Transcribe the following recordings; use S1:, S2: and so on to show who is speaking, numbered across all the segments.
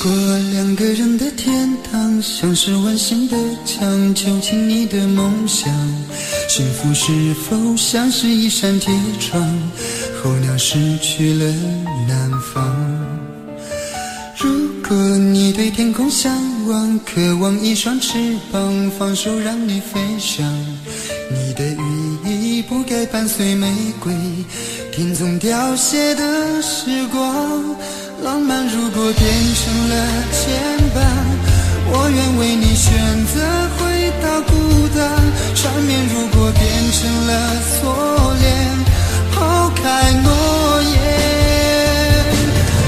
S1: 果两个人的天堂像是温馨的墙，囚禁你的梦想，幸福是否像是一扇铁窗，候鸟失去了南方。如果你对天空向往，渴望一双翅膀，放手让你飞翔，你的羽翼不该伴随玫瑰，听从凋谢的时光。浪漫如果变成了牵绊，我愿为你选择回到孤单。缠绵如果变成了锁链，抛开诺言。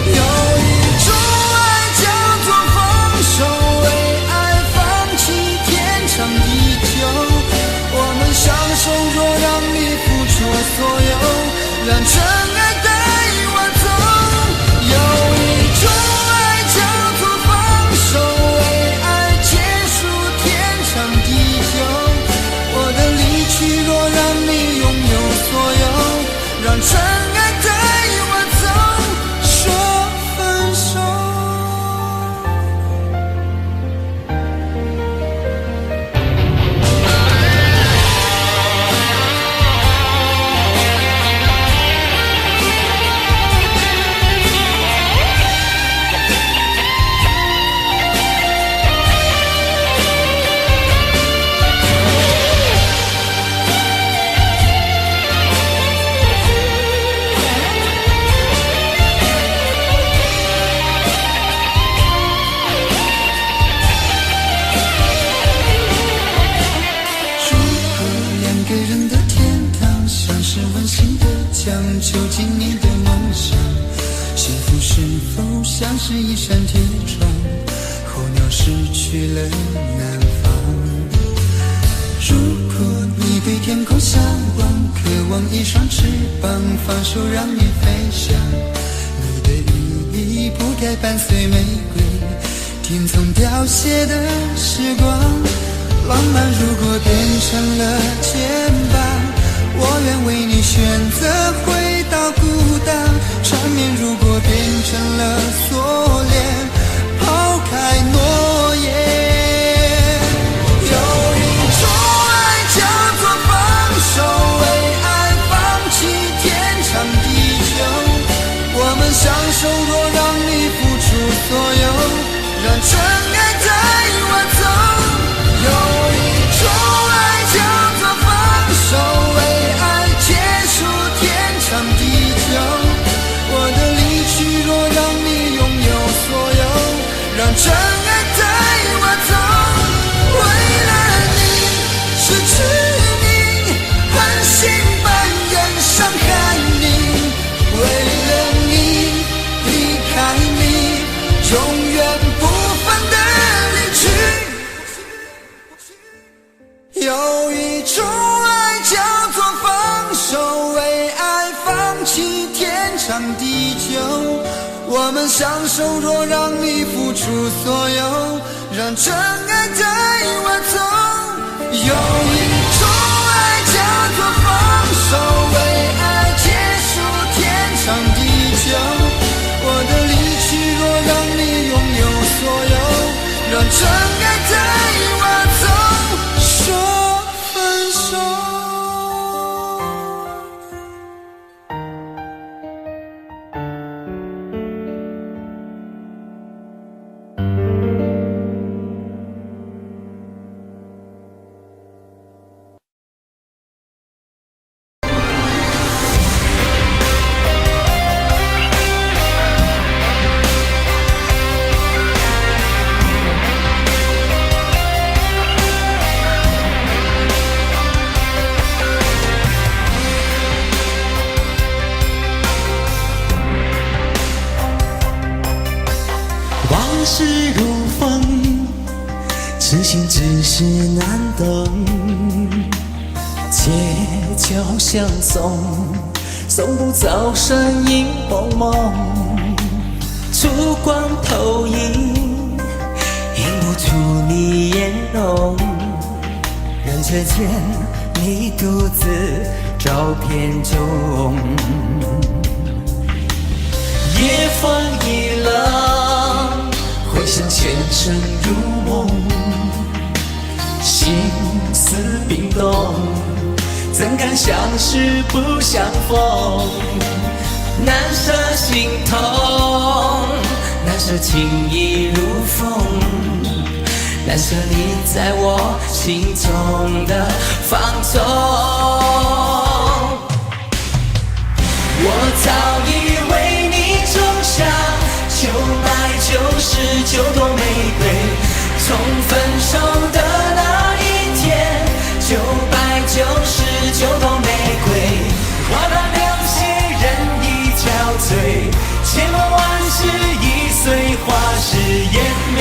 S1: 有一种爱叫做放手，为爱放弃天长地久。我们相守，若让你付出所有，让真爱带我走。有一种爱叫做放手，为爱结束天长地久。我的离去若让你拥有所有，让真爱带我走，说分手。囚禁你的梦想，幸福是否像是一扇铁窗，候鸟失去了南方。如果你对天空向往，渴望一双翅膀，放手让你飞翔，你的羽翼不该伴随玫瑰，听从凋谢的时光。浪漫如果变成了牵绊，我愿为你选择回到孤单。缠绵如果变成了锁链，抛开诺言。有一种爱叫做放手，为爱放弃天长地久。我们相守，若让你付出所有，让真爱带我走。有一种爱叫做放手，为爱结束天长地久。我的离去若让你拥有所有，让真爱带我走。为了你失去你，狠心扮演伤害你，为了你离开你，永远不分的离去。有一种爱叫做放手，为爱放弃天长地久。我们相守，若让你付出所有，让真爱带我走。有一种爱叫做放手，为爱结束天长地久。我的离去若让你拥有所有，让真爱带我走，说分手。
S2: 往事如风，痴心只是难懂。借酒相送，送不走身影蒙蒙。烛光投影，映不出你颜容。人却见你独自照片中。夜风一冷，回想前尘如梦，心思冰冻，怎敢相识不相逢？难舍心痛，难舍情意如风，难舍你在我心中的放纵。我早以为你种下9百99朵玫瑰，从分手的那一天，999朵玫瑰，花到流血人已憔悴，千万万世已碎，花事湮灭。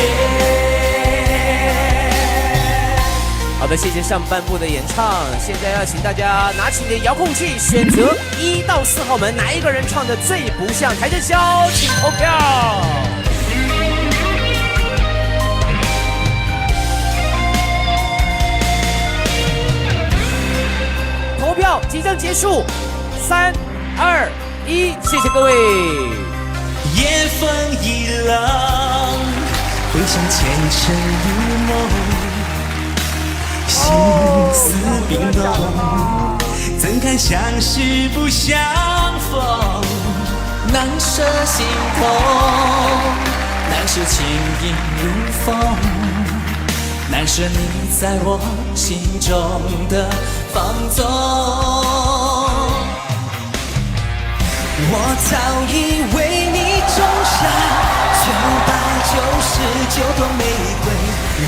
S2: 好的，谢谢上半部的演唱。现在要请大家拿起你的遥控器，选择1到4号门，哪一个人唱的最不像台正宵，请投票。投票即将结束，3、2、1，谢谢各位。
S1: 夜风一冷，回想前尘如梦。心思冰冻，怎敢相识不相逢？
S2: 难舍心痛，难舍情意如风，难舍你在我心中的放纵。
S1: 我早以为你种下999朵玫瑰，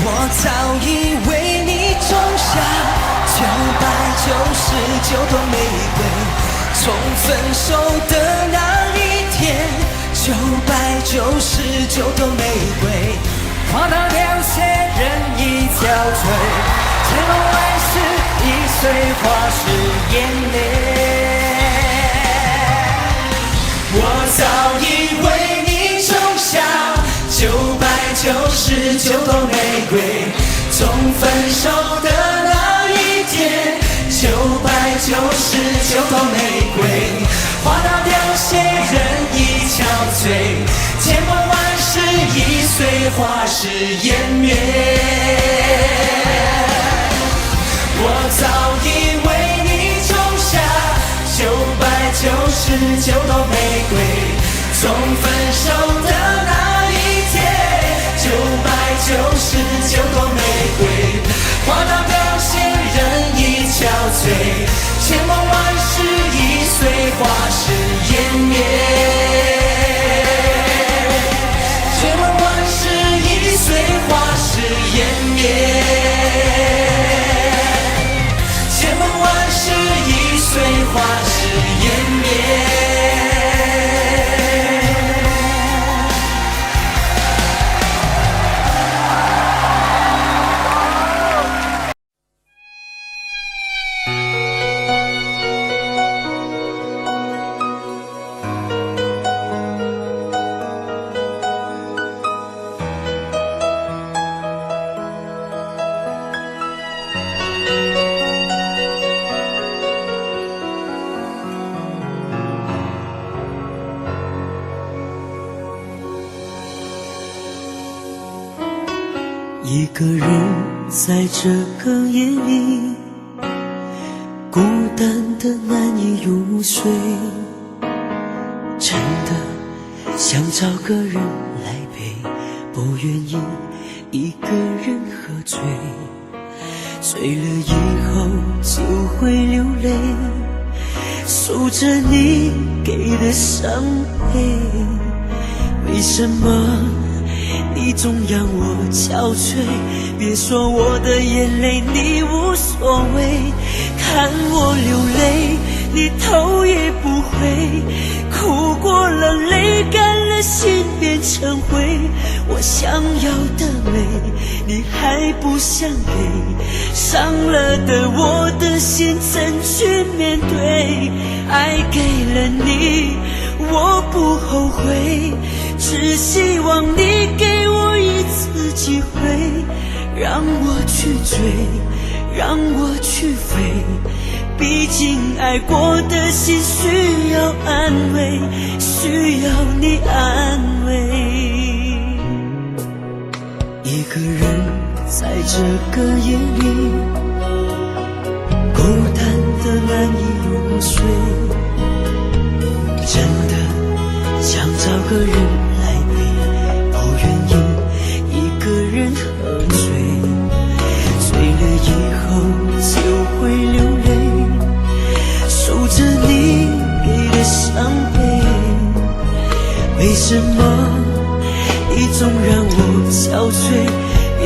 S1: 我早以为你种下999朵玫瑰，从分手的那一天，999朵玫瑰，花到流血人已憔悴，千万万世已碎，花事湮灭。我早以为你种下999朵玫瑰，从分手的那一天，999朵玫瑰，花到流血人已憔悴，千万万世已碎，花事湮灭。我早以为你种下999朵玫瑰，从分手的那一天，999朵玫瑰，花到流血人已憔悴，千万万世已碎，花事湮灭。千万万世已碎，花事湮灭。千万万世已碎，花事湮灭。
S3: 一个人在这个夜里，孤单的难以入睡，真的想找个人来陪，不愿意一个人喝醉，醉了以后就会流泪，数着你给的伤悲，为什么你总让我憔悴？别说我的眼泪你无所谓，看我流泪你头也不回，哭过了泪干了心变成灰，我想要的美你还不想给，伤了的我的心怎去面对？爱给了你我不后悔，只希望你给我一次机会，让我去追，让我去飞，毕竟爱过的心需要安慰，需要你安慰。个人在这个夜里，孤单的难以入睡，真的想找个人来陪，不愿意一个人喝醉，醉了以后就会流泪，数着你给的伤悲，为什么你总让我憔悴？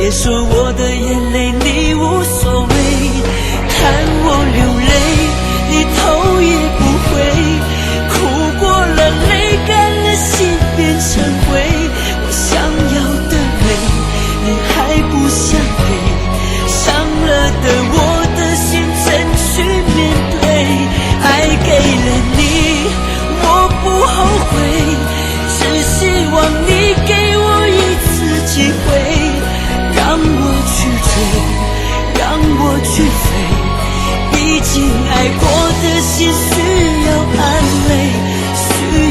S3: 别说我的眼泪你无所谓，看我流泪你头也不回，哭过了泪干了心变成灰，我想要的泪你还不想给，伤了的我的心怎去面对？爱给了你我不后悔，只希望你给我一次机会，让我去追，让我去飞，毕竟爱过的心需要安慰，需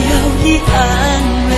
S3: 要你安慰。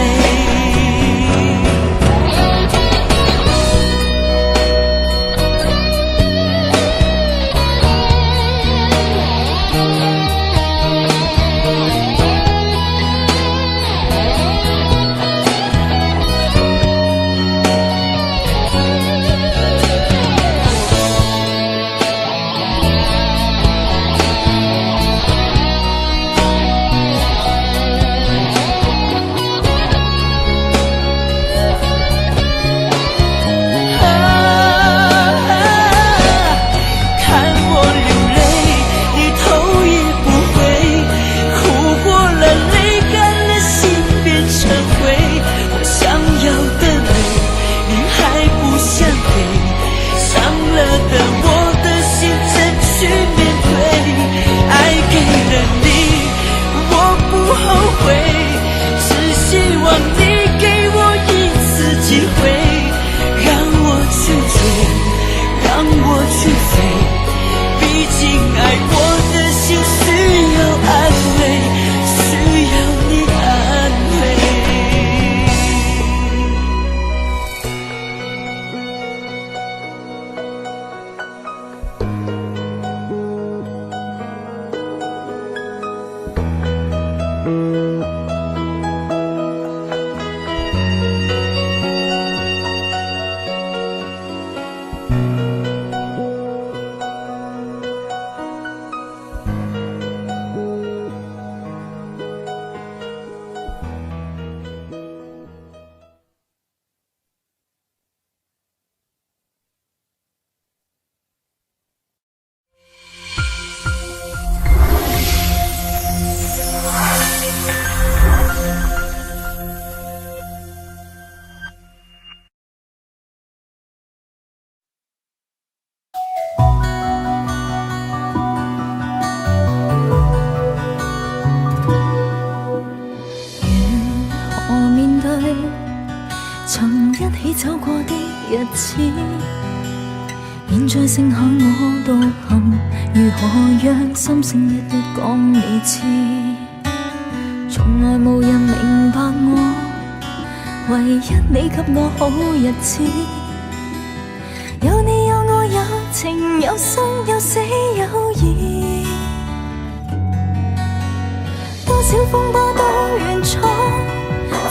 S4: 走過的日子，現在剩下我獨行，如何讓心聲一一講你知？從來無人明白我，唯一你給我好日子。有你有我有情有生有死有義，多少風波都願闖，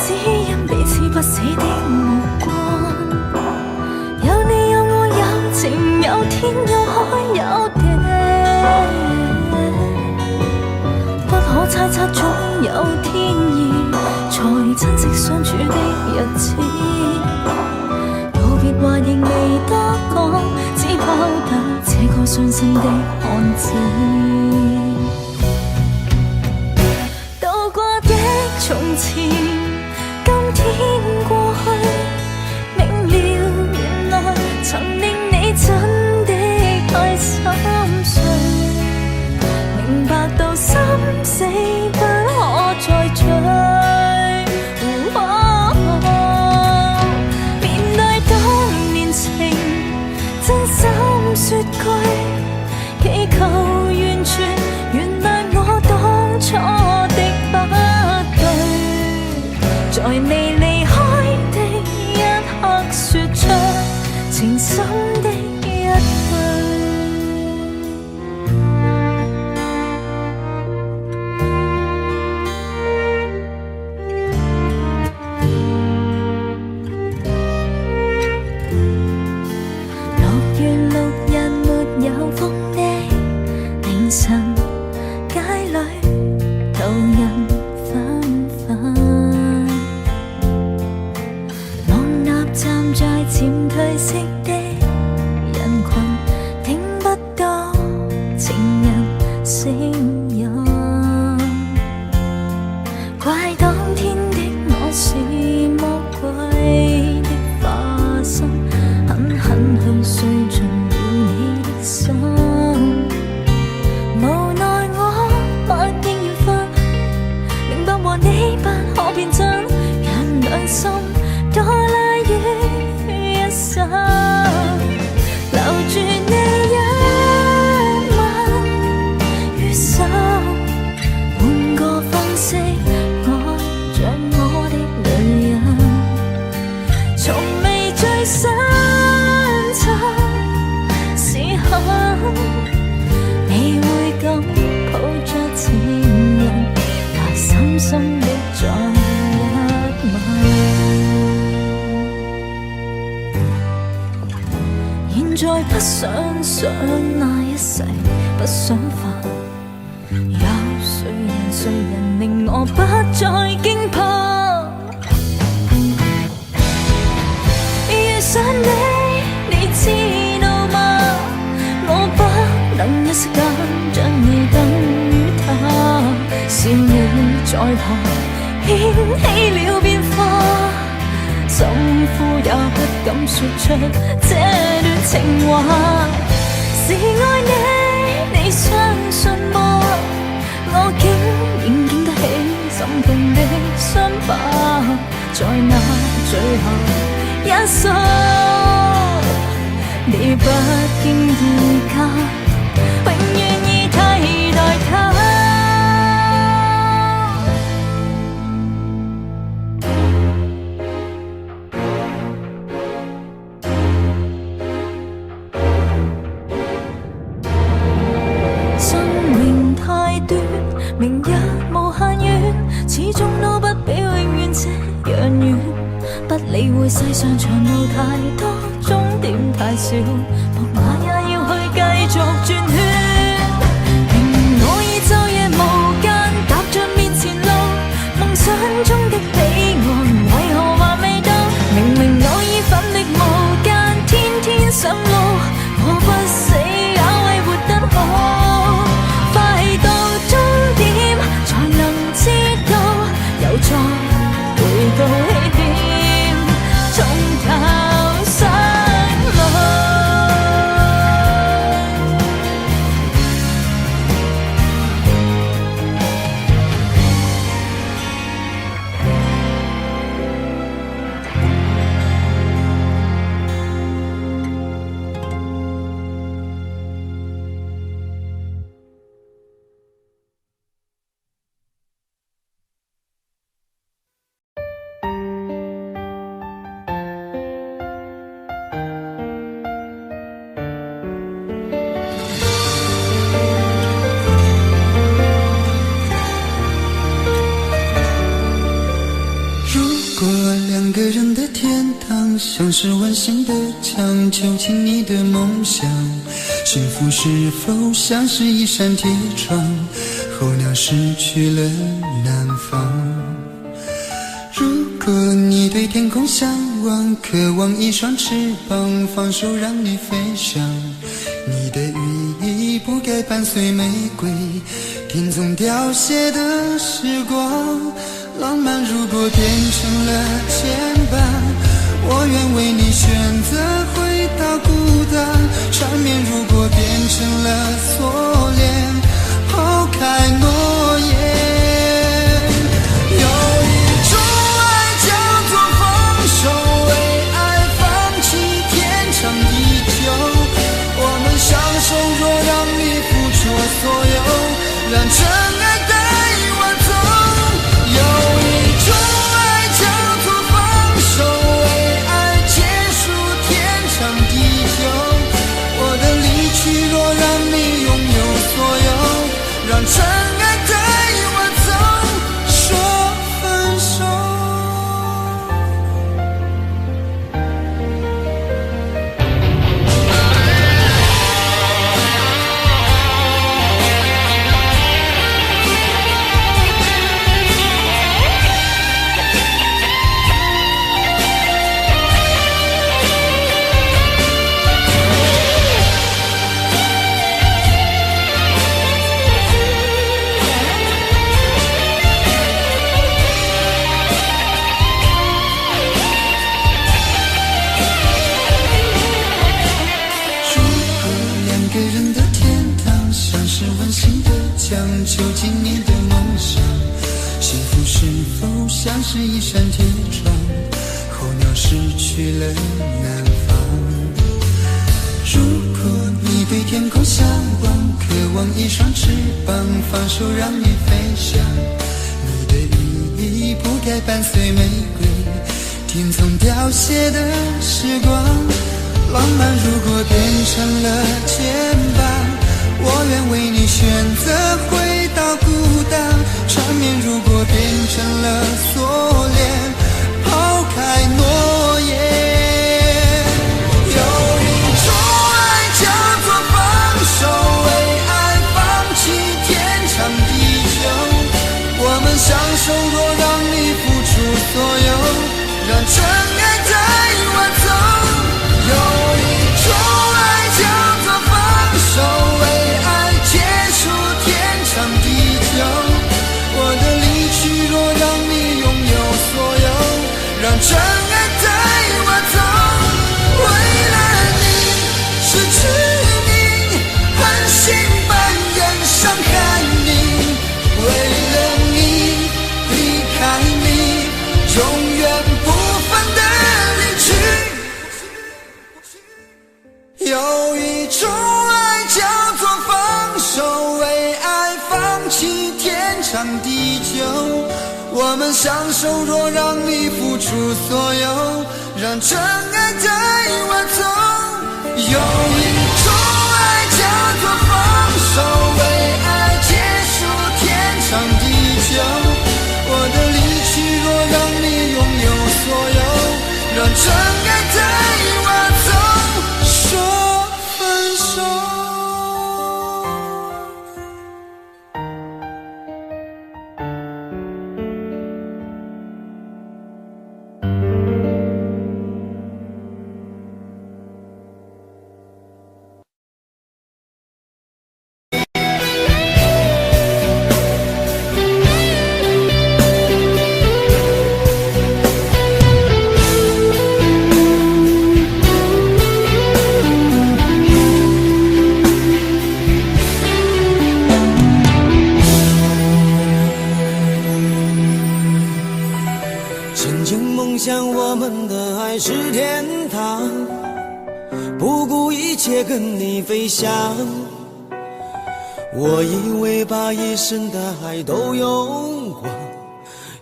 S4: 只因彼此不死的目光。有你有我有情有天有海有地，不可猜測總有天意，才珍惜相處的日子。道別話仍未多講，只拋下這個傷心的漢子。渡過的從前，今天過去，明了原來曾令你真的太心碎，明白到心死不可再追。面對當年情，真心說句，祈求完全渐褪色的人群，听不到情人声音。怪当天的我是魔鬼的化身，狠狠去碎尽了你的心。无奈我不應要分，明白和你不可變真，讓兩心多拉於一生。留住你一吻於心，換個方式愛着我的女人，從未最深沉時候，你會咁抱着情人，來深深的再一吻。現在不想想那一世，不想煩，有誰人令我不再驚怕？遇上你知道嗎？我不能一息間將你等於他，是你在旁掀起了變化，心呼也不敢說出這段情話。是愛你，你相信嗎？我竟然經得起心痛的傷疤，在那最後一宿，你不經意間永遠已替代他。生命太短，明日無限遠，始終都不比永遠這樣遠。不理會世上長路太多，終點太少，木馬也要去繼續轉圈。明我已晝夜無間，踏着面前路，夢想中的彼岸為何還未到？明我已奮力無間，天天上路，我不死也為活得好，快到終點才能知道，又再回到起點，從頭上路。
S1: 两个人的天堂，像是温馨的墙，囚禁你的梦想。幸福是否像是一扇铁窗，候鸟失去了南方。如果你对天空向往，渴望一双翅膀，放手让你飞翔。你的羽翼不该伴随玫瑰，听从凋谢的时光。浪漫如果变成了牵绊，我愿为你选择回到孤单。缠绵如果变成了锁链，抛开诺言。有一种爱叫做放手，为爱放弃天长地久。我们相守，若让你付出所有，让真爱带我走。有一种爱叫做放手，为爱结束天长地久。我的离去若让你拥有所有，让真爱带我走，说分手。求今年的梦想，幸福是否像是一扇铁窗，候鸟失去了南方。如果你对天空向往，渴望一双翅膀，放手让你飞翔，你的羽翼不该伴随玫瑰听从凋谢的时光。浪漫如果变成了肩膀，我愿为你选择回到孤单。缠绵如果变成了锁链，抛开诺言。有一种爱叫做放手，为爱放弃天长地久。我们相守，若让你付出所有，让真爱带我走。有一种爱叫做放手，为爱结束天长地久。我的离去若让你拥有所有，让真爱带我走。为了你失去你，狠心扮演伤害你，为了你离开你，永远不分的离去。有一种爱叫做放手，为爱放弃天长地久。我们相守，若让你付出所有，让真爱带我走。有一种爱叫做放手，为爱结束天长地久。我的离去若让你拥有所有，让真爱带我走。说分手。
S3: 曾经梦想我们的爱是天堂，不顾一切跟你飞翔。我以为把一生的爱都用光，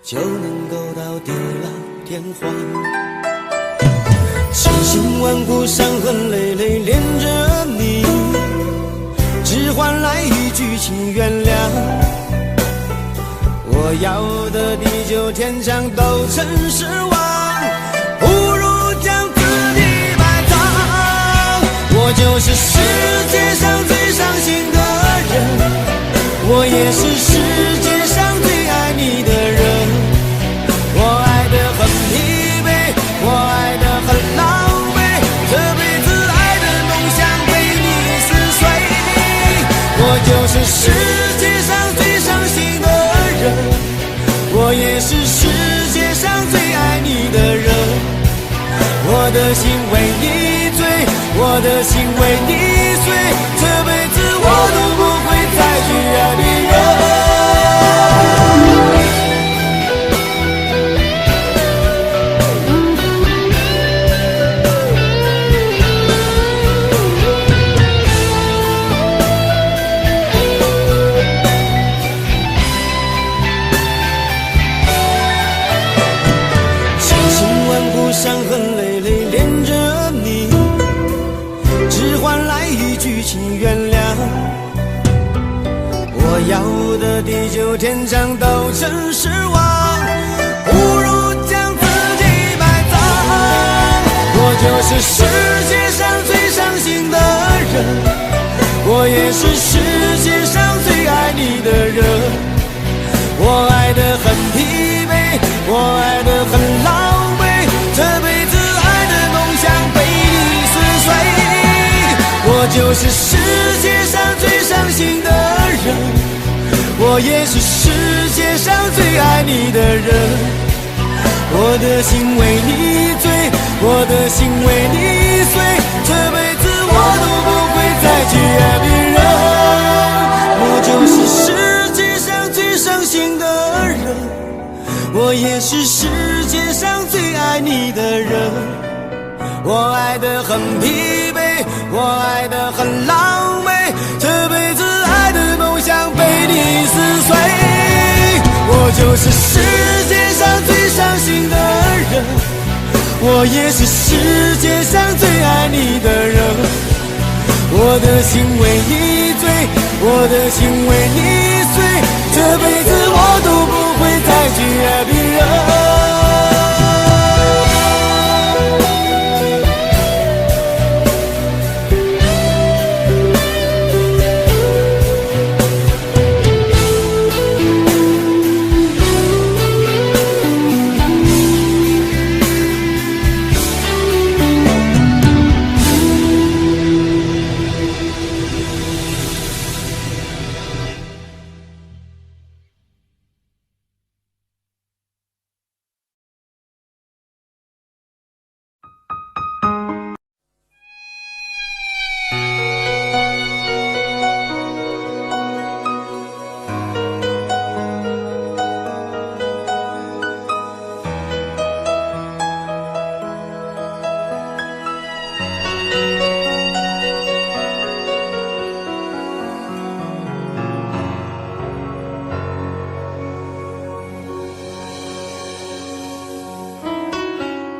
S3: 就能够到地老天荒。千辛万苦伤痕累累恋着你，只换来一句请原谅。我要的地久天长都成失望，不如将自己埋葬。我就是世界上最伤心的人，我也是世界上最爱你的人。我爱得很疲惫，我爱得很狼狈，这辈子爱的梦想被你撕碎。我就是世界上最伤心的人，我也是世界上最爱你的人。我的心为你醉，我的心为你碎，这辈子我都不会再去爱别人。伤痕累累恋着你，只换来一句请原谅。我要的地久天长都成失望，不如将自己埋葬。我就是世界上最伤心的人，我也是世界上最爱你的人。我爱得很疲惫，我爱得很狼狈，这辈子爱的梦想被你撕碎。我就是世界上最伤心的人，我也是世界上最爱你的人。我的心为你醉，我的心为你碎，这辈子我都不会再去爱别人。我就是世界
S1: 也是世界上最爱你的人，我爱得很疲惫，我爱得很狼狈，这辈子爱的梦想被你撕碎。我就是世界上最伤心的人，我也是世界上最爱你的人。我的心为你醉，我的心为你碎，这辈子我都不会再去爱别人。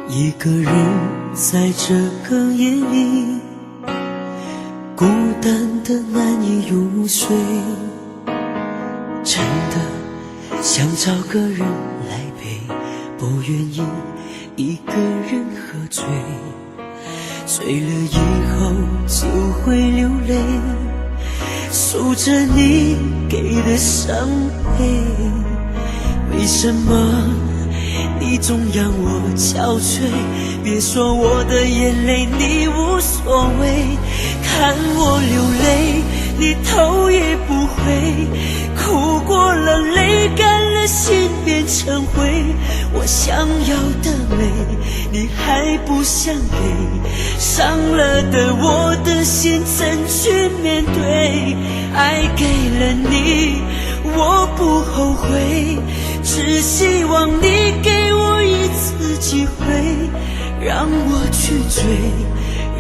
S3: 一个人在这个夜里，孤单的难以入睡，真的想找个人来陪，不愿意一个人喝醉，醉了以后就会流泪，数着你给的伤悲，为什么你总让我憔悴？别说我的眼泪你无所谓，看我流泪你头也不回，哭过了泪干了心变成灰，我想要的美你还不想给，伤了的我的心怎去面对？爱给了你我不后悔，只希望你给我一次机会，让我去追，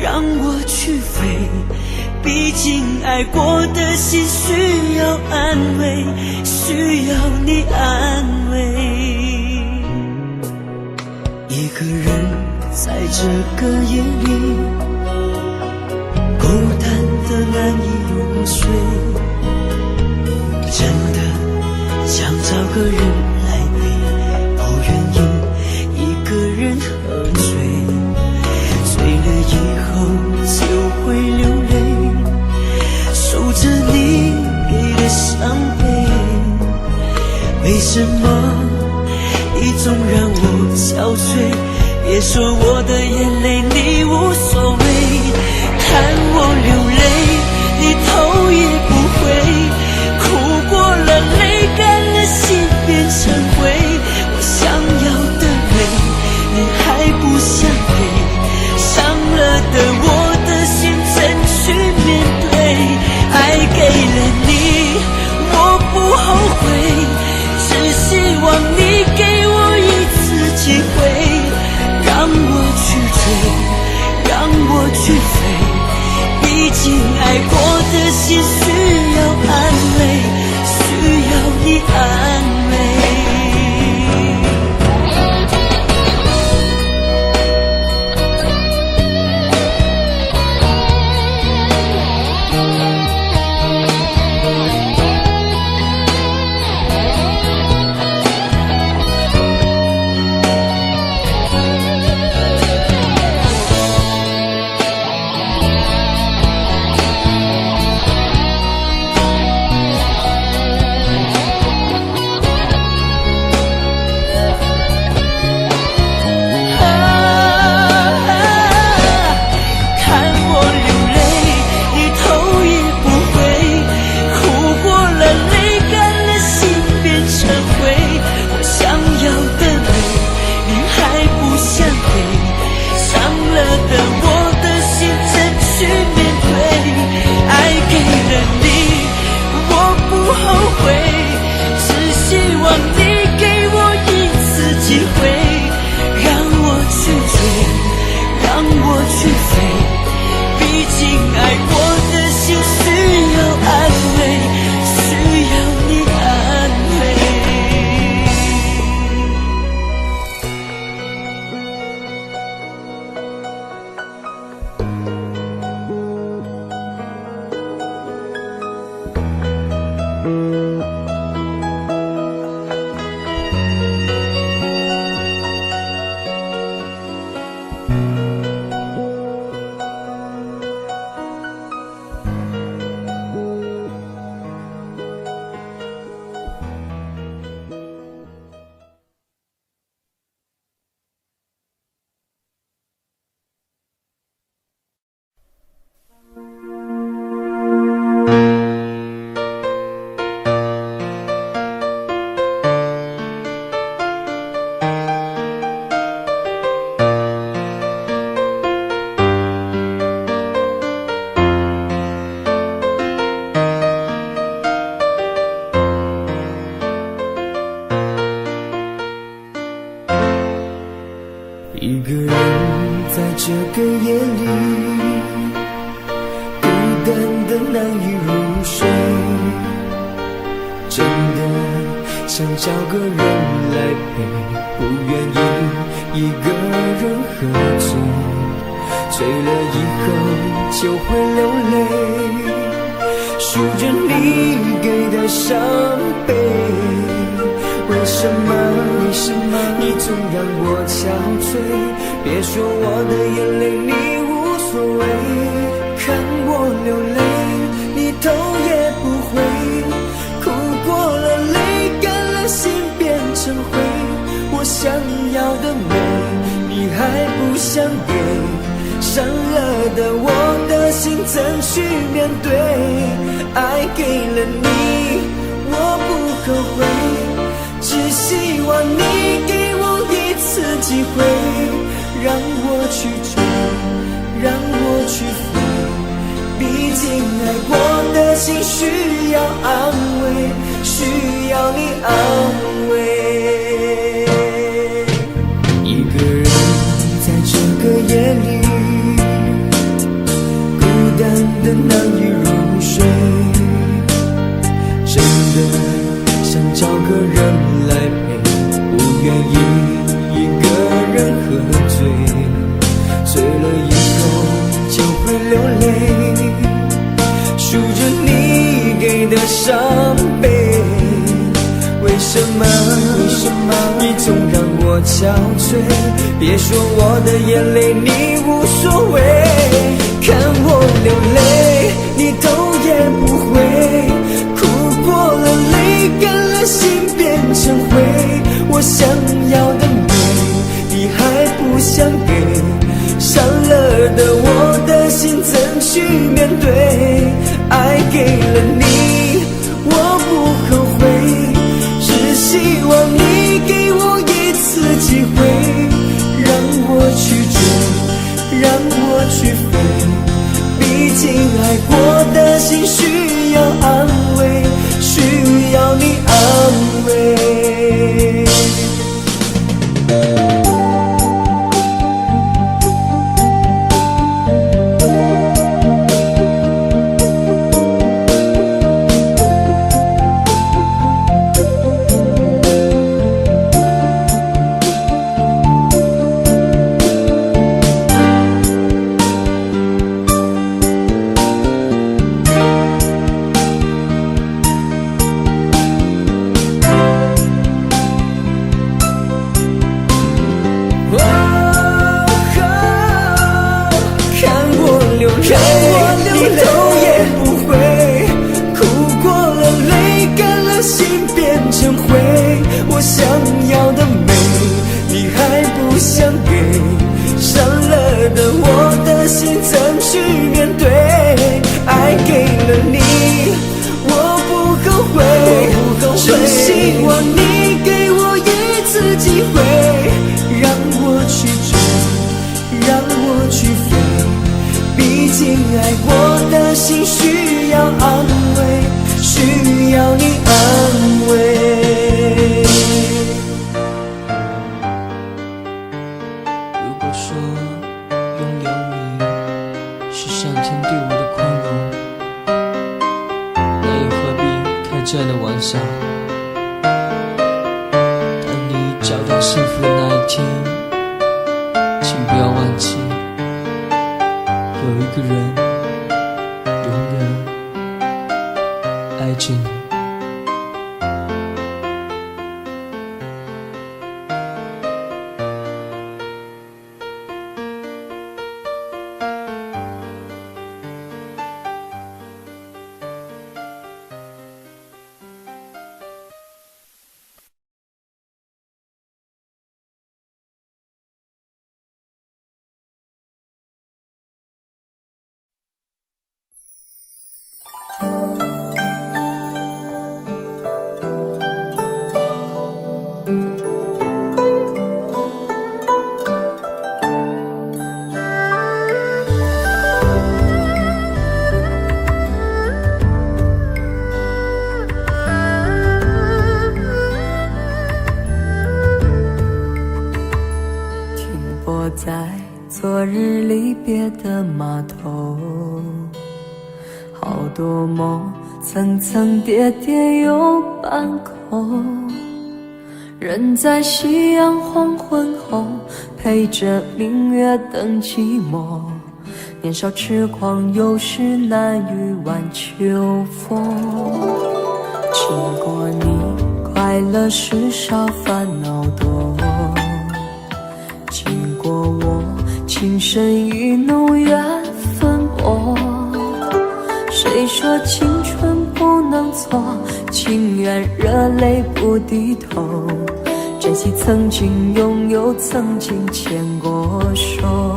S3: 让我去飞，毕竟爱过的心需要安慰，需要你安慰。一个人在这个夜里，孤单的难以入睡，真的想找个人来陪，不愿意一个人喝醉，醉了以后就会流泪，数着你给的伤悲，为什么你总让我憔悴？别说我的眼泪你无所谓，看我流泪你头也不回，哭过了泪干了心变成灰，我想要的美你还不想给，伤了的我的心怎去面对？爱给了你我不后悔，只希望你给我一次机会，让我去追，让我去飞，毕竟爱过的心需要安慰，需要你安慰。这个夜里，孤单的难以入睡，真的想找个人来陪，不愿意一个人喝醉，醉了以后就会流泪，数着你给的伤悲。为什么你总让我憔悴？别说我的眼泪你无所谓，看我流泪你头也不回，哭过了泪干了心变成灰，我想要的美你还不想给，伤了的我的心怎去面对？爱给了你我不后悔，只希望你给我一次机会，让我去追，让我去飞，毕竟爱过的心需要安慰，需要你安慰。一个人在这个夜里，孤单的难以入睡，真的想找个人来陪，不愿意一个人喝醉，醉了以后就会流泪，数着你给的伤悲。为什么你总让我憔悴？别说我的眼泪你无所谓，看我流泪你头也不回，哭过了泪干了心变成灰，我想要的美你还不想给，伤了的我的心怎去面对？爱给了你我不后悔，只希望你给我一次机会，让我去追，让我去飞，毕竟爱过的心需要安慰，需要你安慰。你头也不回，哭过了泪干了心变成灰，我想要的美你还不想给，伤了的我的心怎去面对？爱给了你我不后悔，只希望你给我一次机会，让我去追，让我去飞，毕竟爱过的心需要安慰，需要你安慰。如果说拥有你是上天对我的宽容，那又何必开这样的玩笑？当你找到幸福的那一天，请不要忘记有一个人永远爱着你。
S5: 离别的码头，好多梦层层叠叠又半空，人在夕阳黄昏后，陪着明月等寂寞。年少痴狂，有时难御晚秋风。经过你，快乐时少，烦恼多。经过我，情深意浓，缘分薄。谁说青春不能错？情愿热泪不低头。珍惜曾经拥有，曾经牵过手。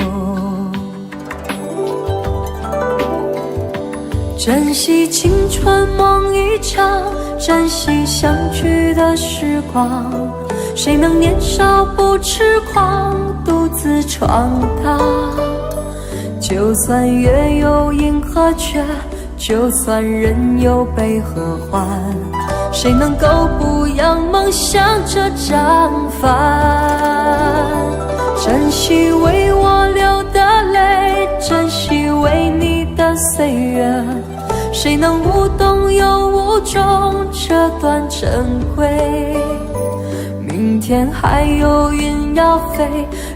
S5: 珍惜青春梦一场，珍惜相聚的时光。谁能年少不痴狂，独自闯荡？就算月有阴和缺，就算人有悲和欢，谁能够不扬梦想这张帆？珍惜为我流的泪，珍惜为你的岁月，谁能无动又无衷这段珍贵？明天还有云要飞，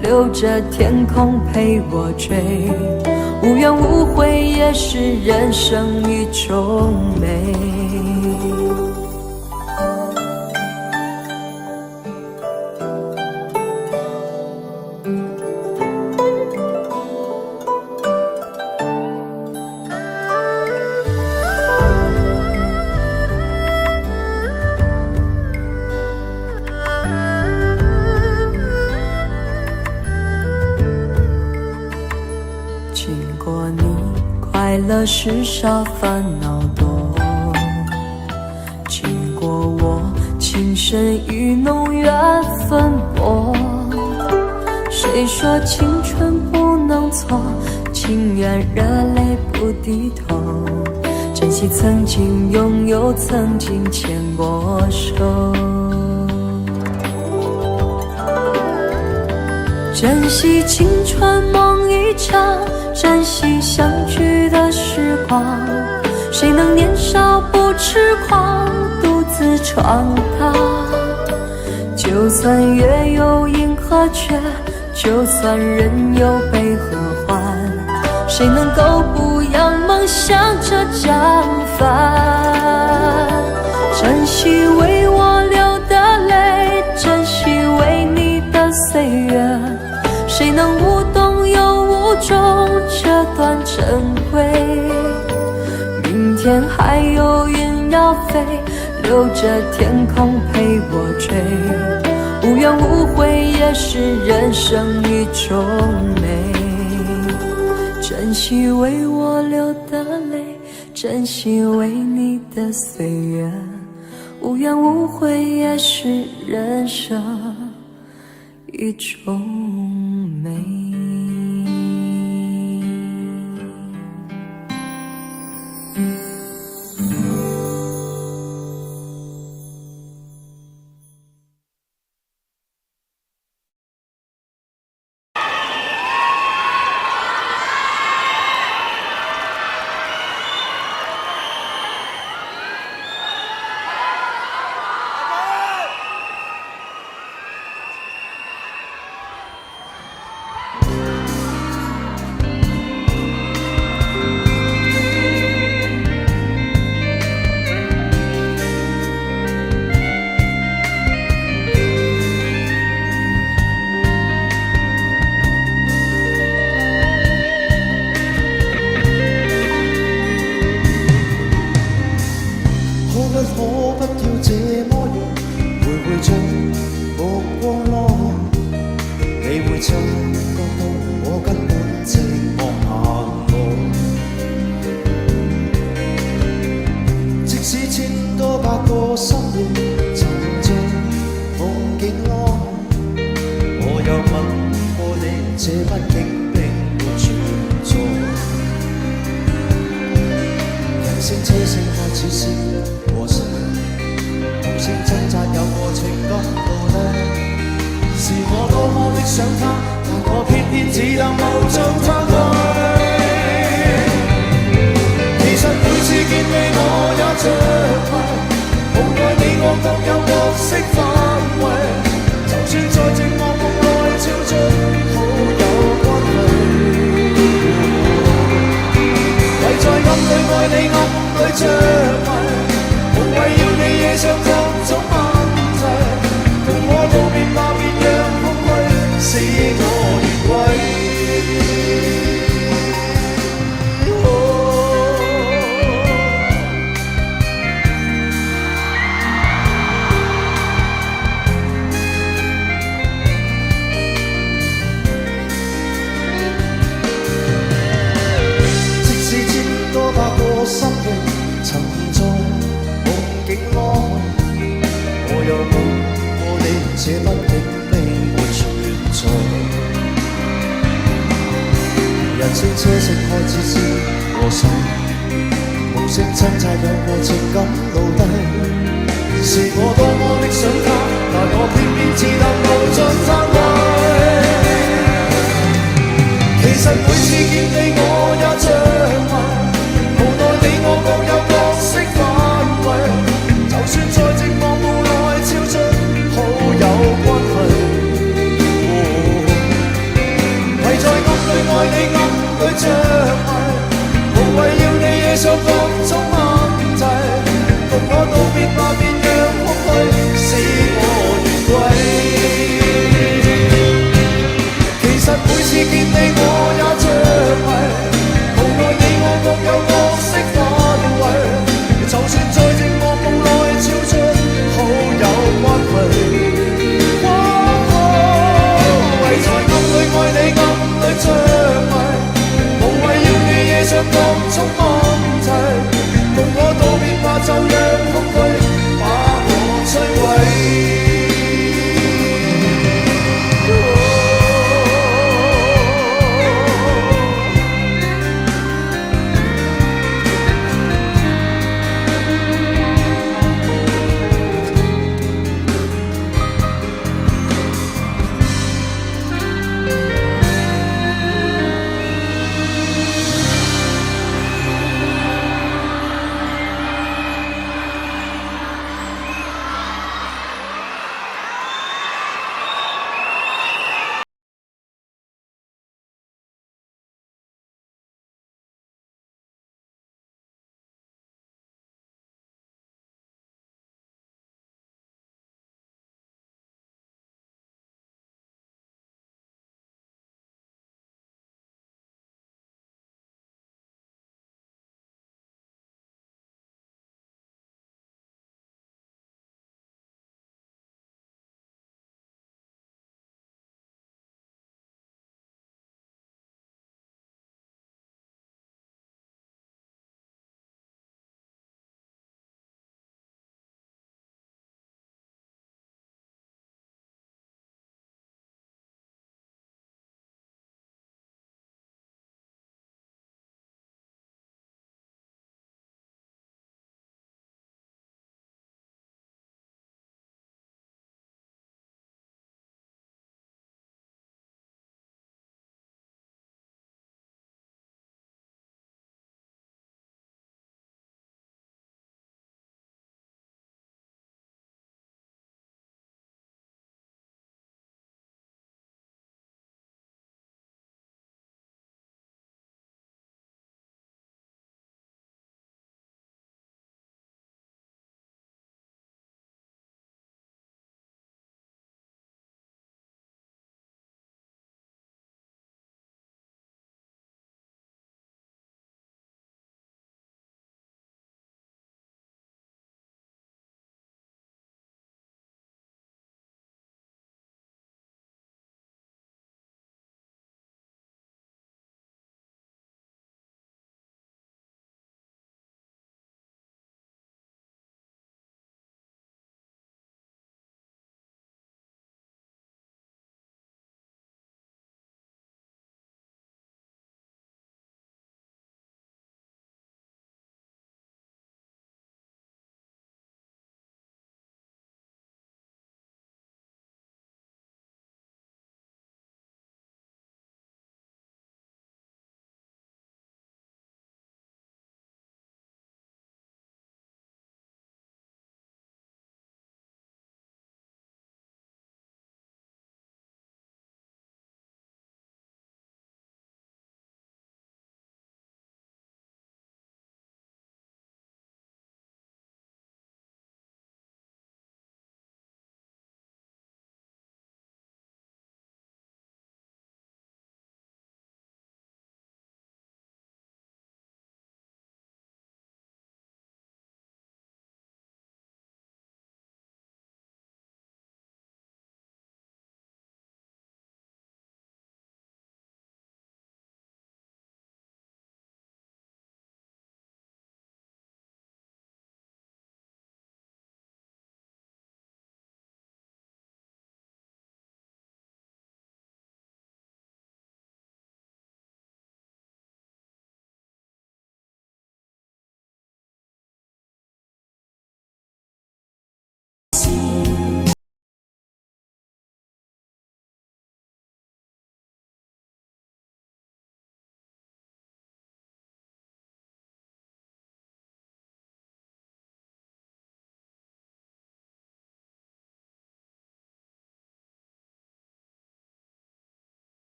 S5: 留着天空陪我追。无怨无悔也是人生一种美。快乐时少，烦恼多。经过我，情深意浓，缘分薄。谁说青春不能错？情愿热泪不低头。珍惜曾经拥有，曾经牵过手。珍惜青春梦一场，珍惜相聚的时光。谁能年少不痴狂，独自闯荡？就算月有阴和缺，就算人有悲和欢，谁能够不扬梦想这张帆？珍惜为我流的泪，珍惜为你的岁月，谁能无动又无衷这段珍贵？明天还有云要飞，留着天空陪我追。无怨无悔也是人生一种美。珍惜为我流的泪，珍惜为你的岁月。无怨无悔也是人生一种美。
S6: 是我多麼的想他，但我偏偏只當無做他。
S1: 各有角色範圍，就算在寂寞夢內超出好有關係。唯在暗裏愛你，暗裏着迷，無謂要你惹上各種問題。同我道別吧，別讓空虛使我越軌。心裏沉在夢境內，我又冇過你這畢竟並沒存在。人聲車聲開始是和諧，無聲掙扎有過情感奴隸，是我多麼的想他，但我偏偏只得無盡讚嘆。其實每次見你我也着迷，我各有角色範圍，就算在寂寞夢內超出好有關係。唯在暗裏愛你，暗裏着迷，無謂要你惹上各種問題。同我道別吧，別讓空虛使我越軌。其實每次見你我也着迷。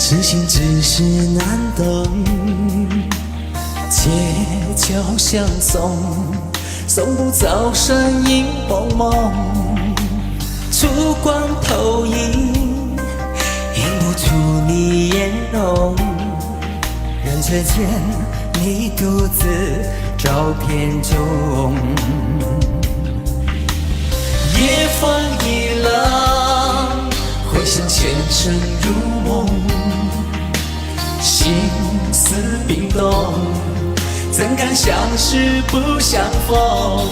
S2: 痴心只是难懂，街角相送，送不走身影蒙蒙，烛光投影，映不出你颜容。人世间，你独自照片中，夜风一冷，回想前尘如梦，心思冰冻，怎敢相识不相逢？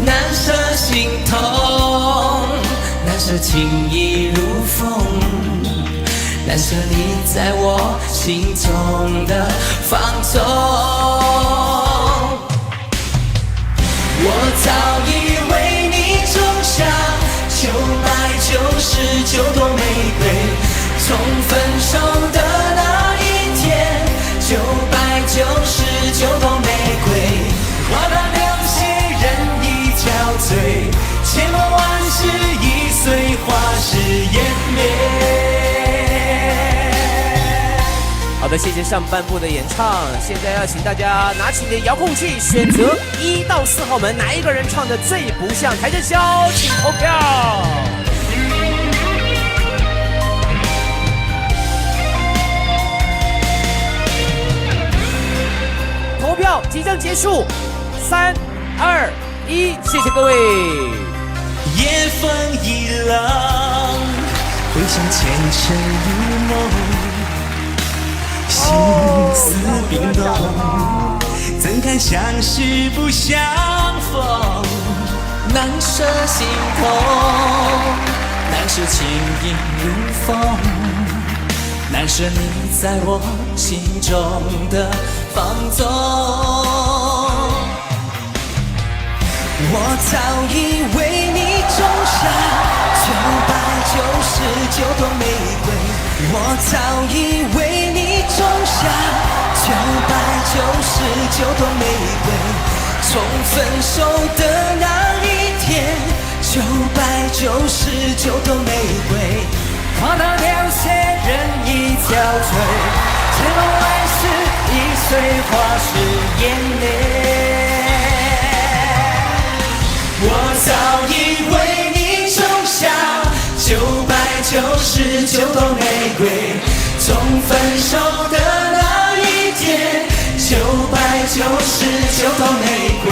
S2: 难舍心痛，难舍情意如风，难舍你在我心中的放纵。我早已为你种下999朵玫瑰，从分手的那一天，999朵玫瑰，花到流血人已憔悴，千万万世已碎，花事湮灭。
S6: 好的，谢谢上半部的演唱。现在要请大家拿起你的遥控器，选择1到4号门，哪一个人唱的最不像台正宵，请投票。投票即将结束，3、2、1，谢谢各位。
S2: 夜风一冷，回想前尘如梦。心思冰冻，怎堪相识不相逢？难舍心痛，难舍情意如风，难舍你在我心中的放纵。我早已为你种下999朵玫瑰，我早已为你种下999朵玫瑰，从分手的那一天，999朵玫瑰，花到流血人已憔悴，千万万世已碎，花事湮灭。我早已为你种下999朵玫瑰，从分手的那一天，999朵玫瑰，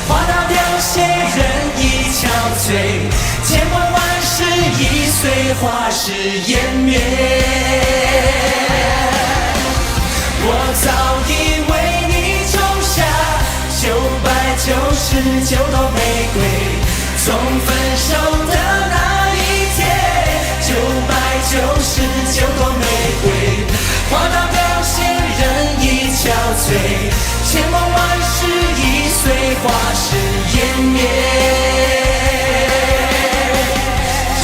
S2: 花到流血人已憔悴，千万万世已碎，花事湮灭。我早已为你种下999朵玫瑰，从分手的那一天，999朵玫瑰，花到流血人已憔悴，千万万世已碎，花事湮灭。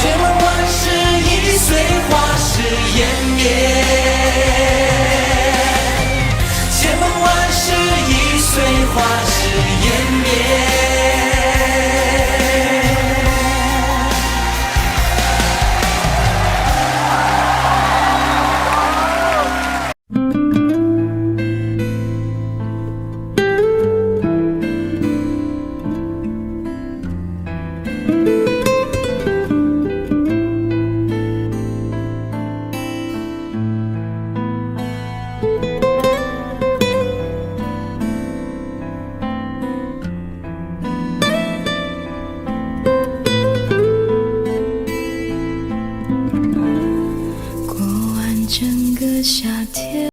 S2: 千万万世已碎，花事湮灭。千万万世已碎，花事湮灭。
S4: 过完整个夏天。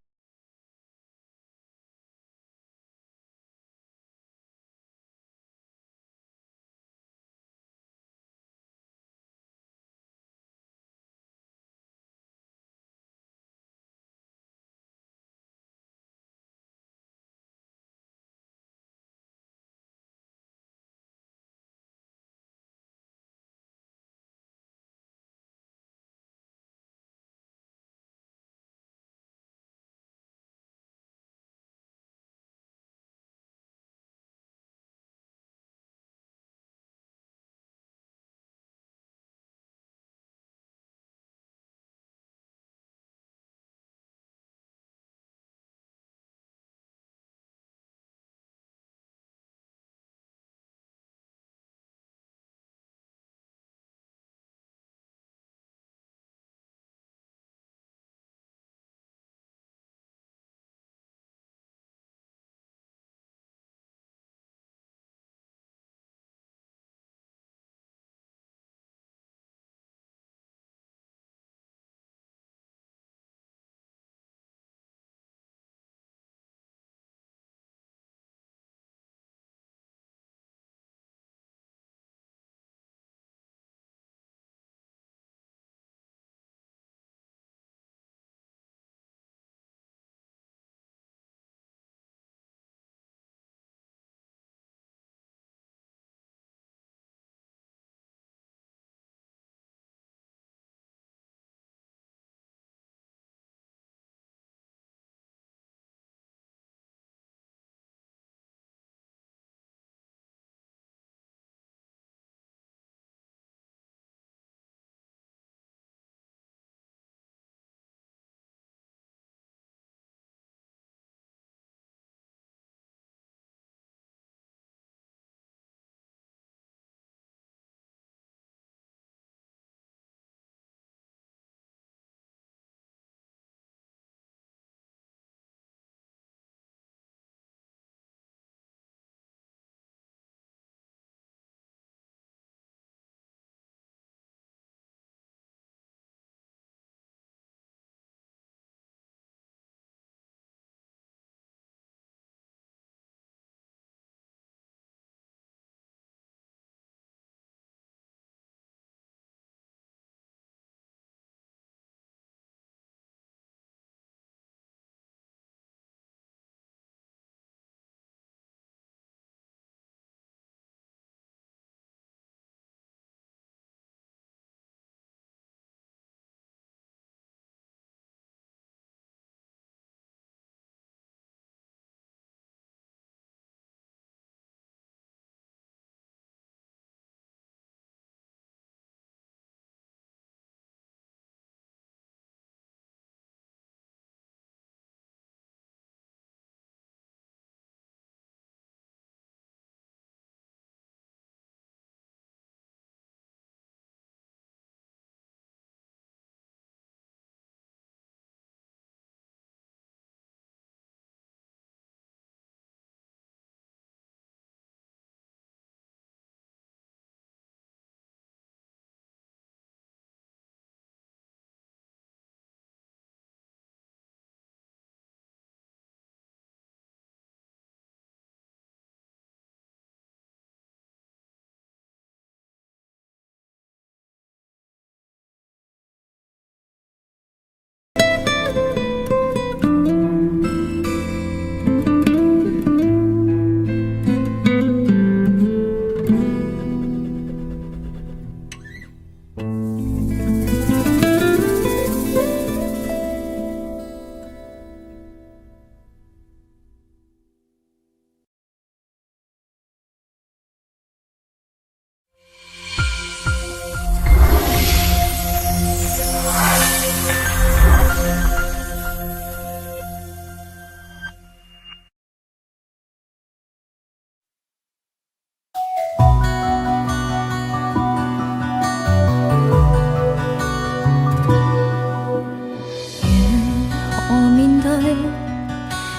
S4: 对，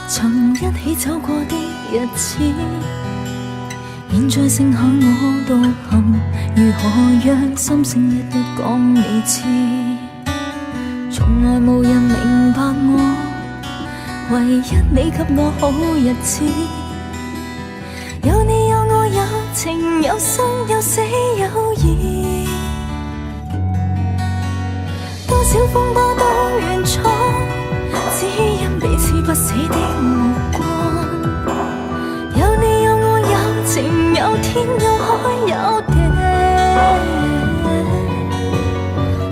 S4: 曾一起走過的日子，現在剩下我獨行，如何讓心聲一一講你知？從來無人明白我，唯一你給我好日子。有你有我有情有生有死有義，多少風波都願闖，只因彼此不死的目光。有你有我有情有天有海有地，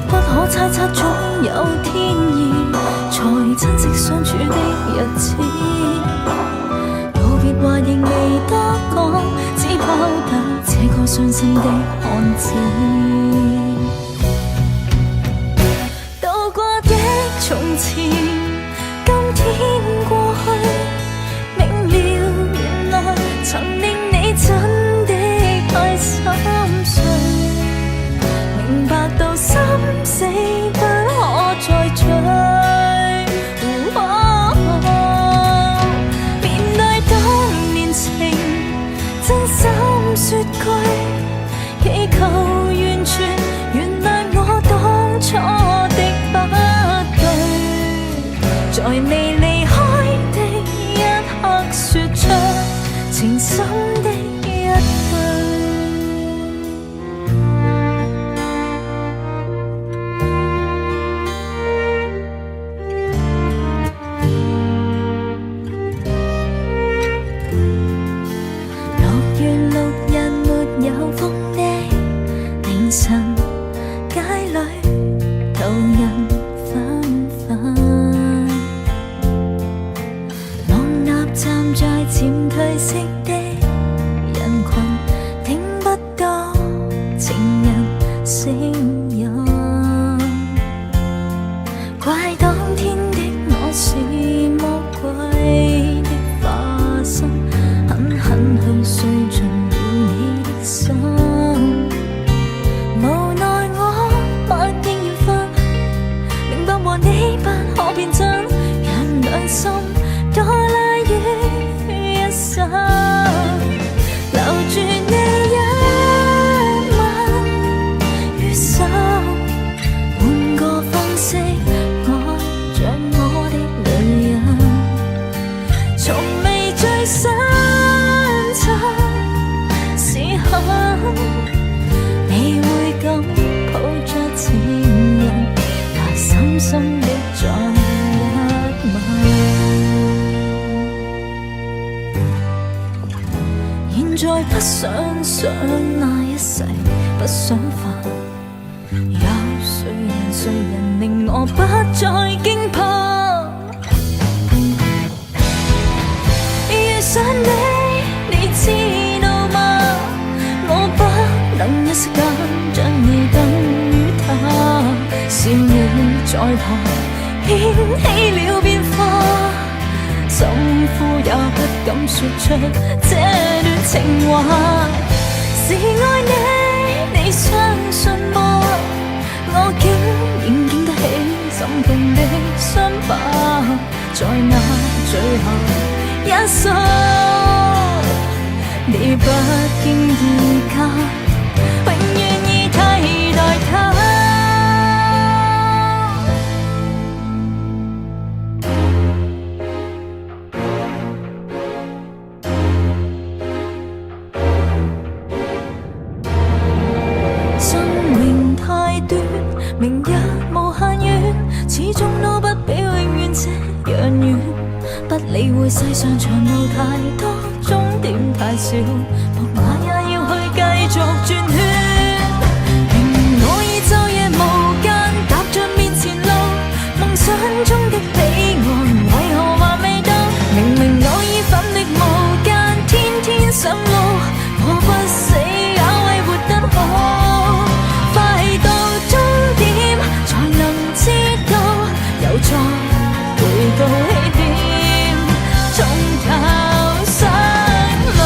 S4: 不可猜測總有天意，才珍惜相處的日子。告別話仍未多講，只拋低這個傷心的漢子。渡過的從前，今天過去，明了原來曾令你真的太心碎，明白到心死不可再追。面對當年情，真心說句，祈求完全原諒我當初的不對，在你離開的一刻說出情深的一句。6月6日沒有風的凌晨，街裏途人紛紛，望那站在漸褪色的人群，聽不到情人聲音，怪當天的我是魔鬼的化身，狠狠去碎盡了你的心。無奈我默認緣分，明白和你不可變真，讓兩心多拉於一生，留住你一吻於心，換個方式愛着我的女人，從未最深沉時刻，你會咁抱着情人，拿深深的再一吻。現在不想想那一世，不想煩，有誰人令我不再驚怕？遇上你知道嗎？我不能一息間將你等於他，是你在旁掀起了變化，心呼也不敢說出這段情話。是愛你，你相信嗎？我竟然經得起心痛的傷疤，在那最後一宿，你不經意間，永遠已替代他。生命太短，明日無限遠，始終都不比永遠這樣遠。不理會世上長路太多，終點太少，木馬也要去繼續轉圈。明我已晝夜無間，踏着面前路，夢想中的彼岸為何還未到？明明我已奮力無間，天天上路，我不死也為活得好，快到終點才能知道，又再回到起點，從頭上路。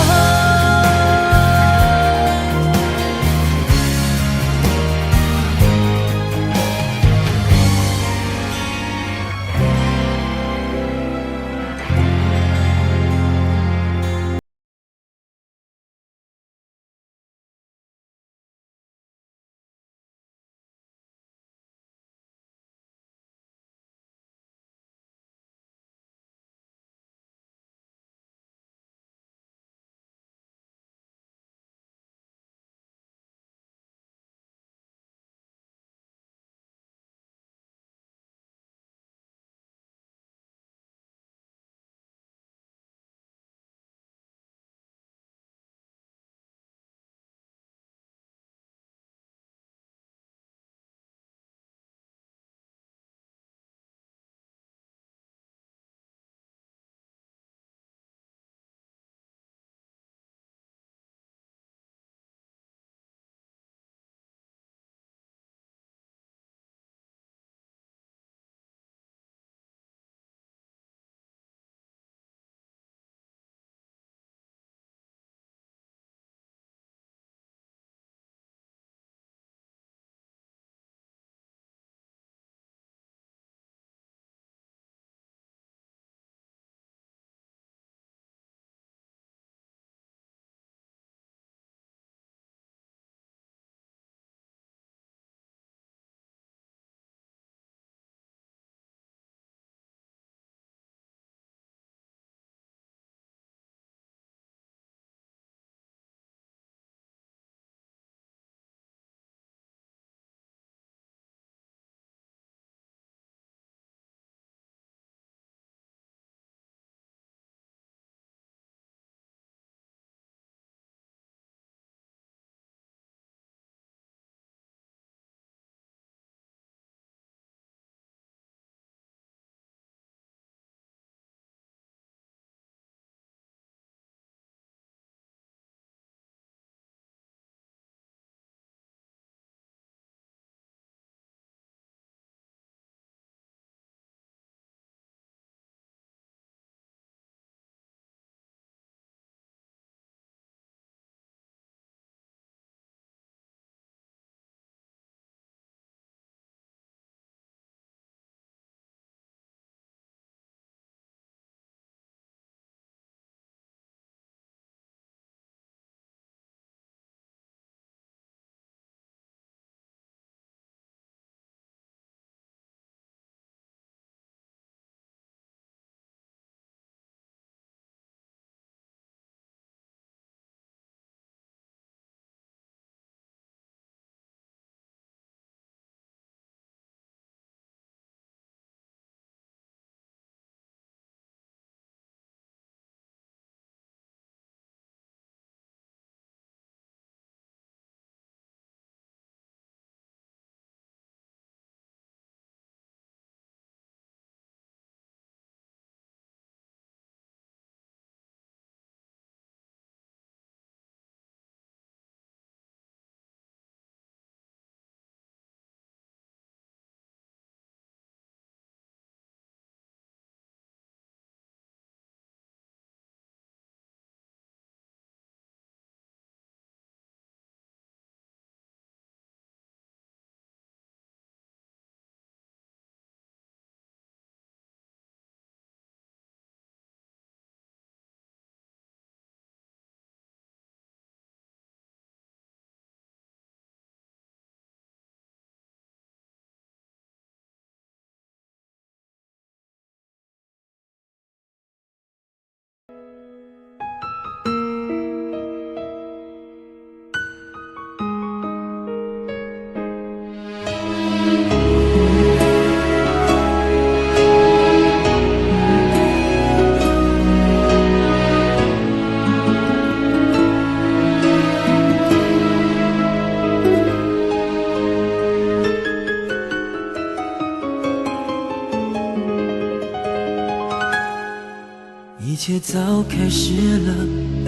S3: 切早开始了，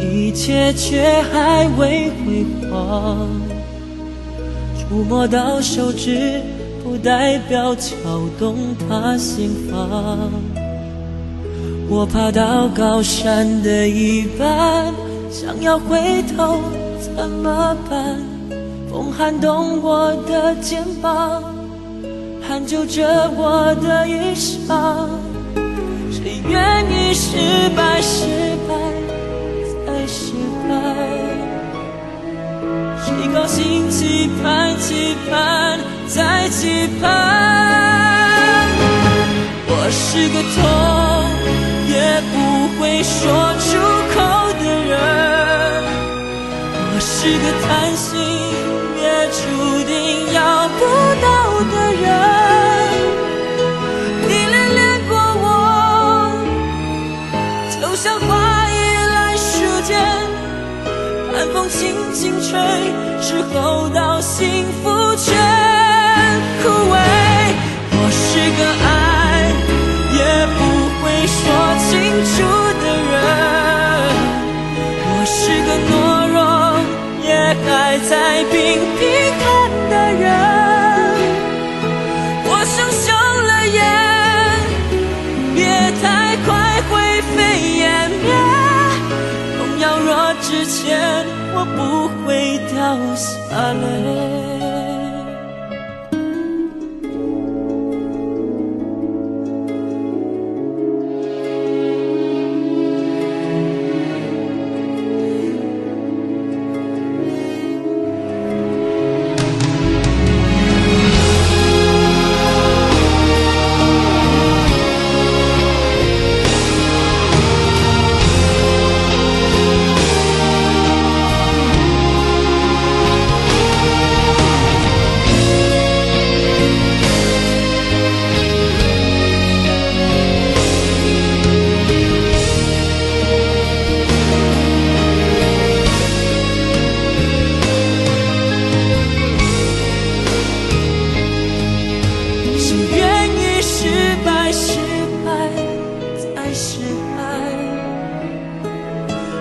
S3: 一切却还未辉煌。触摸到手指，不代表敲动他心房。我爬到高山的一半，想要回头怎么办？风撼动我的肩膀，探究着我的一生。谁愿意失败，失败再失败？谁高兴期盼，期盼再期盼？我是个痛也不会说出口的人，我是个贪心也注定要不到的人。你恋恋过我，就像花依赖树间，寒风轻轻吹，之后到幸福却枯萎。我是个爱也不会说清楚的人，我是个懦弱也还在拼拼看的人。我想休了眼，别太快灰飞烟灭。痛要若之前，我不会掉下泪。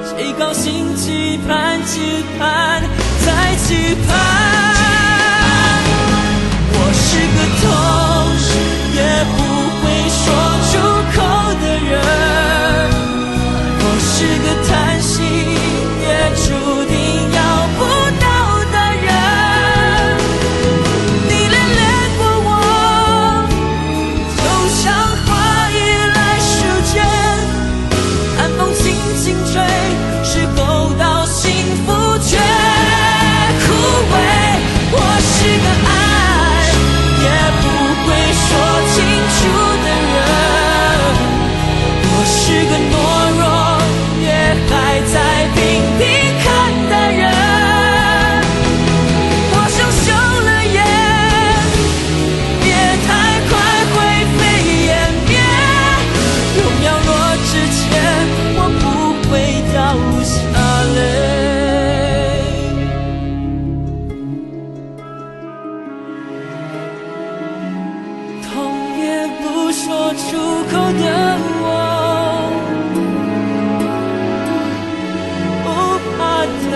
S3: 谁高兴期盼，期盼再期盼？我是个痛也不会说出口的人，我是个贪心也注定要不到的人。你恋恋过我，就像花依赖树间，寒风轻轻吹，是否到幸福却枯萎？我是个爱也不会说清楚的人，我是个懦弱也还在拼拼看的人。我想休了眼，别太快灰飞烟灭。用要落之前，我不会掉下泪。痛也不说出口的我，不怕掉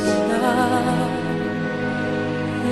S3: 下泪。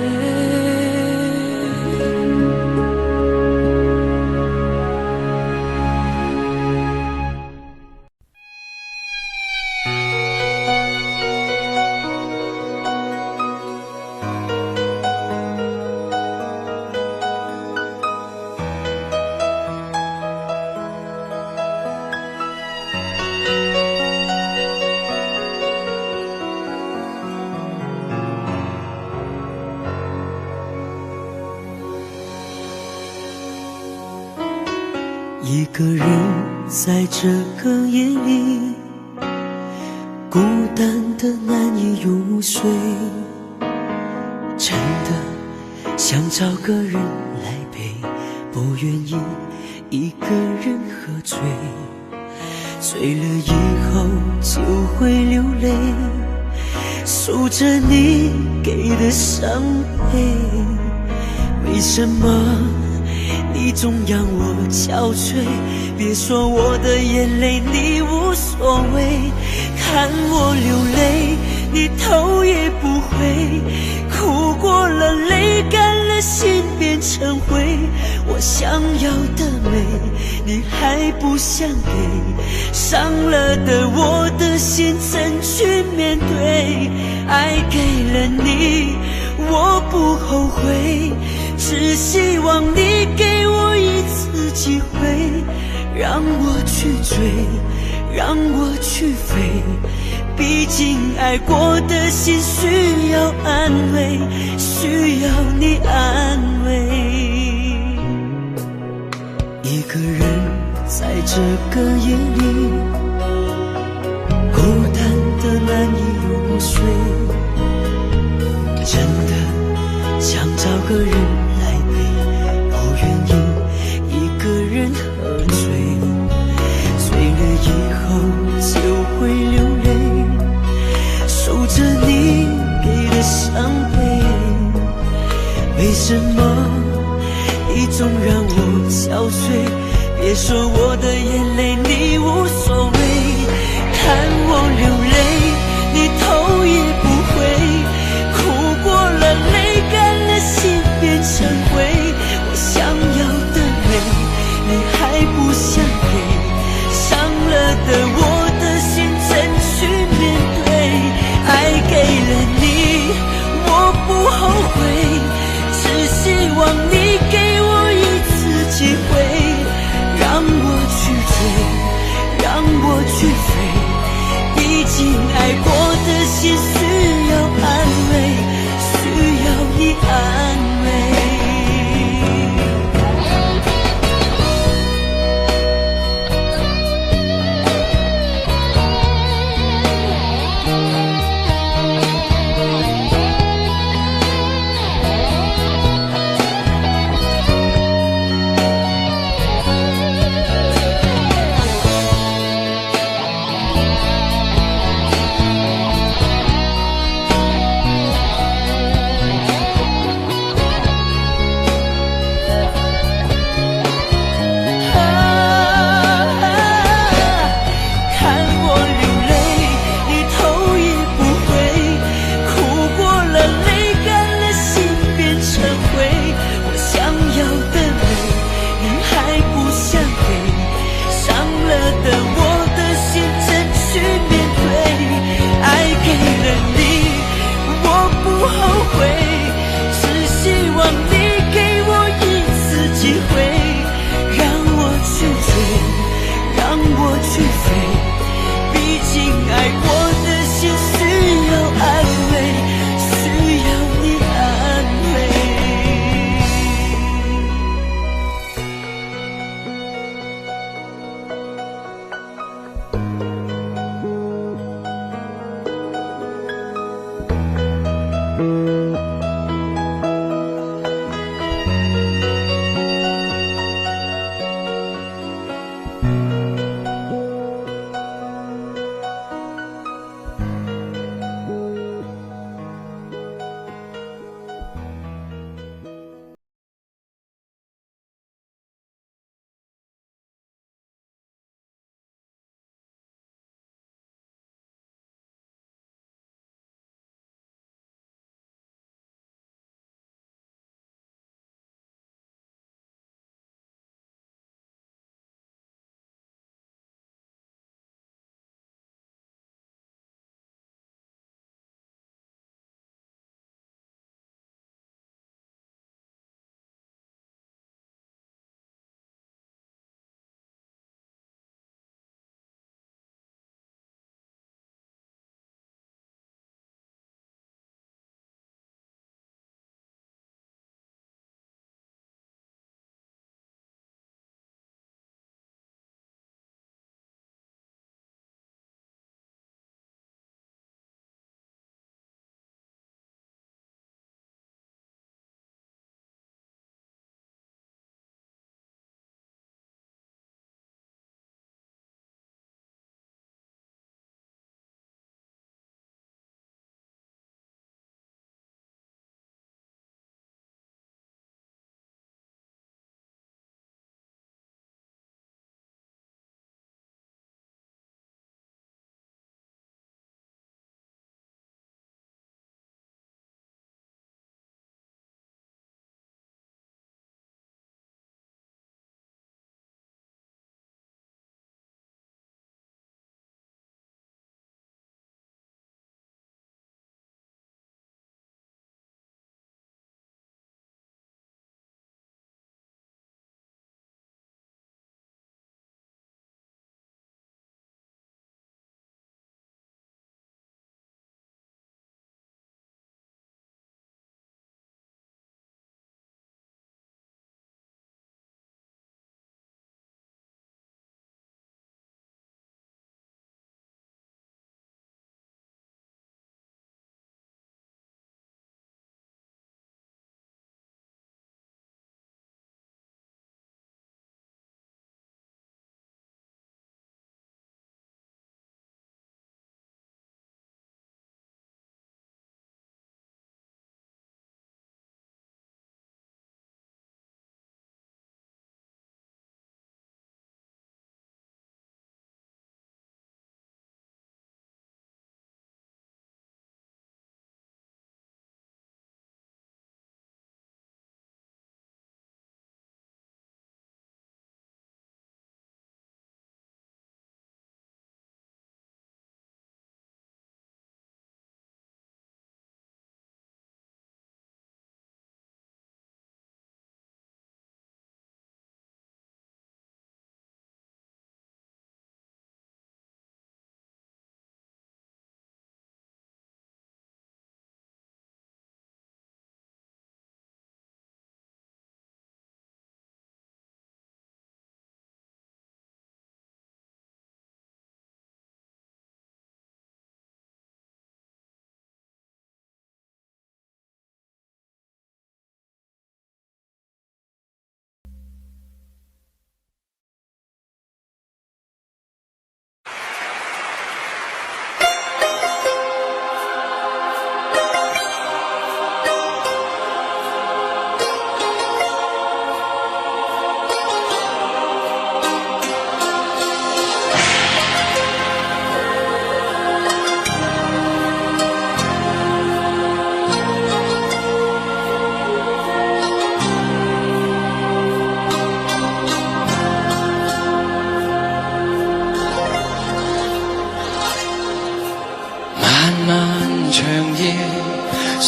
S3: 一个人在这个夜里，孤单的难以入睡，真的想找个人来陪，不愿意一个人喝醉，醉了以后就会流泪，数着你给的伤悲。为什么你你总让我憔悴。别说我的眼泪你无所谓，看我流泪你头也不回，哭过了泪干了心变成灰。我想要的美你还不想给，伤了的我的心怎去面对？爱给了你我不后悔，只希望你给我一次机会，让我去追，让我去飞。毕竟爱过的心需要安慰，需要你安慰。一个人在这个夜里，孤单的难以入睡，真的想找个人来陪，不愿意一个人喝醉，醉了以后就会流泪，守着你给的伤悲。为什么你总让我憔悴？别说我的眼泪你无所谓，看我流泪你头也不回，哭过了泪干了心变成灰。我想要的美你还不想给，伤了的我的心怎去面对？爱给了你我不后悔，只希望你给我一次机会，让我去追，让我去飞。毕竟爱过的心需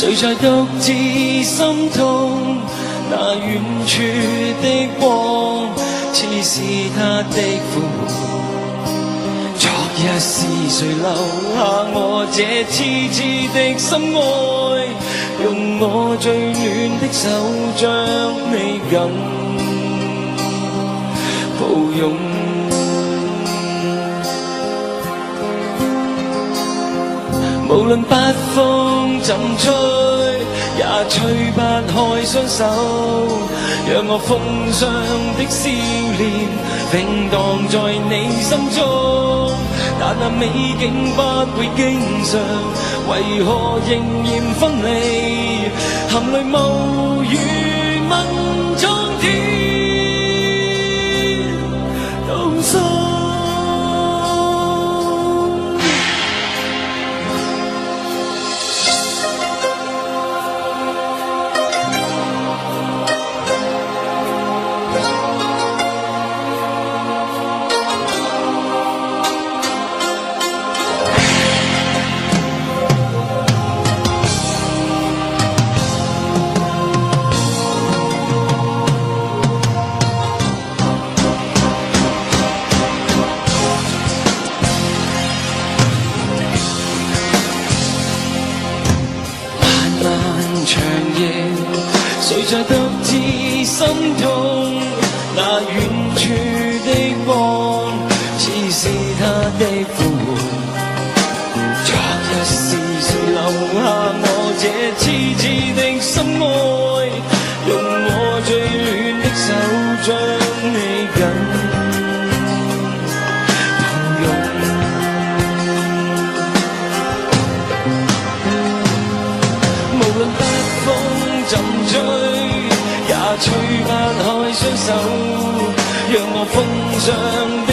S3: 谁在独自心痛？那远處的光，似是他的呼喚。昨日是誰留下我這痴痴的心愛？用我最暖的手將你緊抱擁。無論北風怎吹，也吹不開雙手，讓我風霜的笑臉永蕩在你心中。但那美景不會經常，為何仍然分離？含淚無語問蒼天道心。誰在獨自心痛？那遠處的光，似是他的呼喚。昨日是誰留下我這痴痴的心愛？用我最暖的手將你緊抱擁。無論北風怎吹，也吹不開雙手，讓我風霜的